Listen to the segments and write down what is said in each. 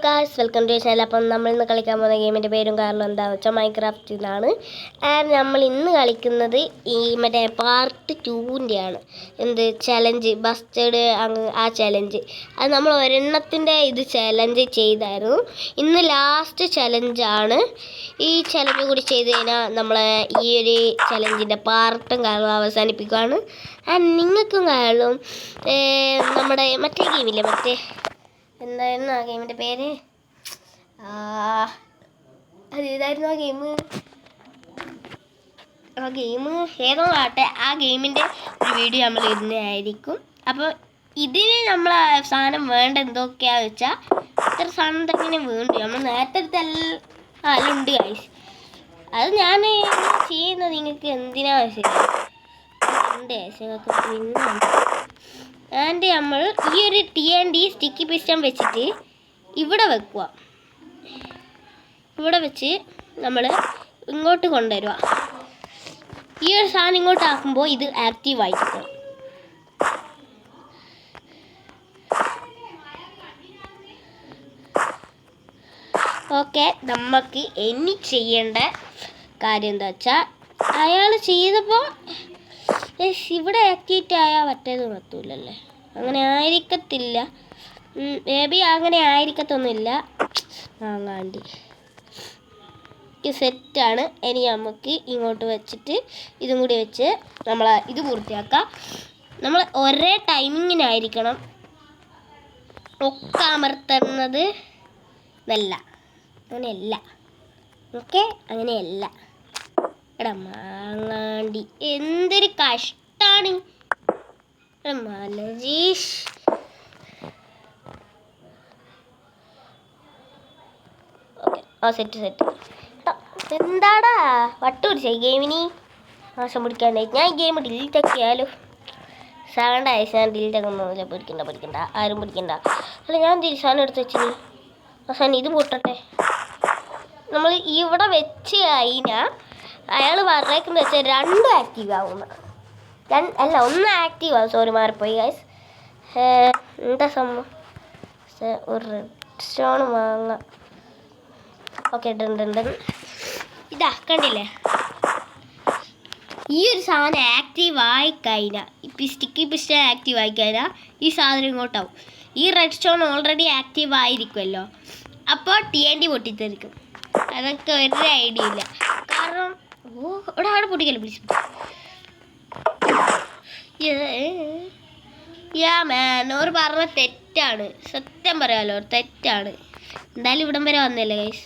Guys, welcome to channel. അപ്പം നമ്മൾ ഇന്ന് കളിക്കാൻ പോകുന്ന ഗെയിമിൻ്റെ പേരും കാരണം എന്താണെന്ന് വെച്ചാൽ മൈൻക്രാഫ്റ്റിലാണ്. ആൻഡ് നമ്മൾ ഇന്ന് കളിക്കുന്നത് ഈ മറ്റേ പാർട്ട് 2-ൻ്റെയാണ്. എന്ത് ചലഞ്ച്, ബസ്റ്റഡ് ആ ചലഞ്ച്. അത് നമ്മൾ ഒരെണ്ണത്തിൻ്റെ ഇത് ചലഞ്ച് ചെയ്തായിരുന്നു. ഇന്ന് ലാസ്റ്റ് ചലഞ്ചാണ്. ഈ ചലഞ്ച് കൂടി ചെയ്ത് കഴിഞ്ഞാൽ നമ്മളെ ഈ ഒരു ചലഞ്ചിൻ്റെ പാർട്ടും കാരണം അവസാനിപ്പിക്കുകയാണ്. ആൻഡ് നിങ്ങൾക്കും കാരണം നമ്മുടെ മറ്റേ ഗെയിമില്ലേ, മറ്റേ എന്തായിരുന്നു ആ ഗെയിമിൻ്റെ പേര്? അത് ഏതായിരുന്നു ആ ഗെയിം ഏതോ ആട്ടെ, ആ ഗെയിമിൻ്റെ ഒരു വീഡിയോ നമ്മൾ ഇടുന്നതായിരിക്കും. അപ്പോൾ ഇതിന് നമ്മൾ സാധനം വേണ്ട എന്തൊക്കെയാണെന്ന് വെച്ചാൽ ഇത്ര സാധനം തന്നെ വേണ്ടു. നമ്മൾ നേരത്തെ എല്ലാം ഉണ്ട് ഗൈസ്. അത് ഞാൻ ചെയ്യുന്നത് നിങ്ങൾക്ക് എന്തിനാ ഉണ്ട് ഗൈസ്, നിങ്ങൾക്ക് പിന്നെ. ആൻഡ് നമ്മൾ ഈ ഒരു TNT സ്റ്റിക്കി പിസ്റ്റൺ വെച്ചിട്ട് ഇവിടെ വെക്കുക. ഇവിടെ വെച്ച് നമ്മൾ ഇങ്ങോട്ട് കൊണ്ടുവരിക. ഈ ഒരു സാധനം ഇങ്ങോട്ട് ആക്കുമ്പോൾ ഇത് ആക്റ്റീവ് ആയിരിക്കും. ഓക്കെ, നമുക്ക് ഇനി ചെയ്യേണ്ട കാര്യം എന്താ വെച്ചാൽ, അയാൾ ചെയ്തപ്പോൾ ഇവിടെ ആക്ടിവേറ്റ് ആയാൽ മറ്റേത് പറ്റൂലല്ലേ? അങ്ങനെ ആയിരിക്കത്തില്ല, മേ ബി അങ്ങനെ ആയിരിക്കത്തൊന്നുമില്ല. വാങ്ങാണ്ടി സെറ്റാണ്. ഇനി നമുക്ക് ഇങ്ങോട്ട് വെച്ചിട്ട് ഇതും കൂടി വെച്ച് നമ്മൾ ഇത് പൂർത്തിയാക്കാം. നമ്മൾ ഒരേ ടൈമിങ്ങിനായിരിക്കണം ഒക്കെ അമർത്തുന്നത്. നല്ല അങ്ങനെയല്ല, ഓക്കെ, അങ്ങനെയല്ല. എടാ മാങ്ങാണ്ടി, എന്തൊരു കഷ്ടാണ് മലജീഷ്. Okay, set. എന്താടാ വട്ട് പിടിച്ച ഗെയിമിന് നാശം പിടിക്കാണ്ടായി. ഞാൻ ഈ ഗെയിം ഡിലീറ്റ് ആക്കിയാലോ? സാധനം ഞാൻ ഡിലീറ്റ് ആക്കുന്നൊന്നുമില്ല. പിടിക്കണ്ട, ആരും പിടിക്കണ്ട. അല്ല, ഞാൻ സാധനം എടുത്ത് വെച്ചിനി. അവസാനം ഇത് പൊട്ടട്ടെ. നമ്മൾ ഇവിടെ വെച്ച് കഴിഞ്ഞാൽ അയാൾ പറഞ്ഞേക്കുന്നത് വെച്ചാൽ രണ്ടും ആക്റ്റീവ് ആവുന്ന, അല്ല ഒന്ന് ആക്റ്റീവ് ആവും. സോറി, മാറിപ്പോയി ഗൈസ്. എന്താ സംഭവം? ഒരു റെഡ് സ്റ്റോൺ വാങ്ങാം. Okay, done. ഇതാ കണ്ടില്ലേ, ഈ ഒരു സാധനം ആക്റ്റീവ് ആയിക്കഴിഞ്ഞാൽ, സ്റ്റിക്കി പിസ്റ്റൺ ആക്റ്റീവ് ആയിക്കഴിഞ്ഞാൽ ഈ സാധനം ഇങ്ങോട്ടാവും. ഈ റെഡ് സ്റ്റോൺ ഓൾറെഡി ആക്റ്റീവ് ആയിരിക്കുമല്ലോ, അപ്പോൾ TNT പൊട്ടിത്തെറിക്കും. അതൊക്കെ ഒരു ഐഡിയ ഇല്ല. കാരണം ഇവിടെ അവിടെ പൊട്ടിക്കല്ലോ, പ്ലീസ്. ഓർ പറഞ്ഞ തെറ്റാണ്, സത്യം പറയാലോ, തെറ്റാണ്. എന്തായാലും ഇവിടം വരെ വന്നല്ലേ ഗൈസ്.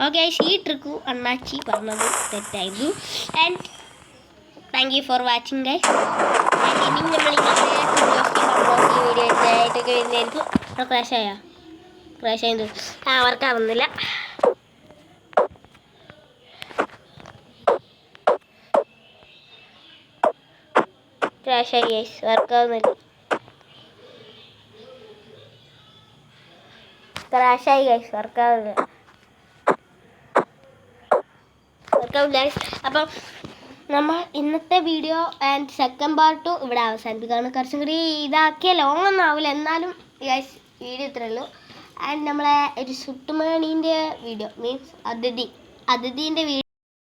ഓക്കെ ഗൈസ്, ഈ ട്രിക്ക് അണ്ണാച്ചി പറഞ്ഞത് തെറ്റായിരുന്നു. And thank you for watching guys. And ഇനി നമ്മൾ ഈ വീഡിയോ ആയിട്ടൊക്കെ വരുന്നതായിരിക്കും. ക്രാഷ് ആയത് വർക്കാവുന്നില്ല. ക്രാഷായി ഗൈസ്, വർക്കാവുന്നില്ല. അപ്പം നമ്മൾ ഇന്നത്തെ വീഡിയോ ആൻഡ് സെക്കൻഡ് പാർട്ടും ഇവിടെ അവസാനിപ്പിക്കുകയാണ്. കുറച്ചും കൂടി ഇതാക്കിയ ലോങ് ഒന്നും ആവില്ല, എന്നാലും ഗൈസ് വീഡിയോ ഇത്രയേ ഉള്ളൂ. ആൻഡ് നമ്മളെ ഒരു സുട്ടുമണീൻ്റെ വീഡിയോ, മീൻസ് അതിഥീൻ്റെ വീഡിയോ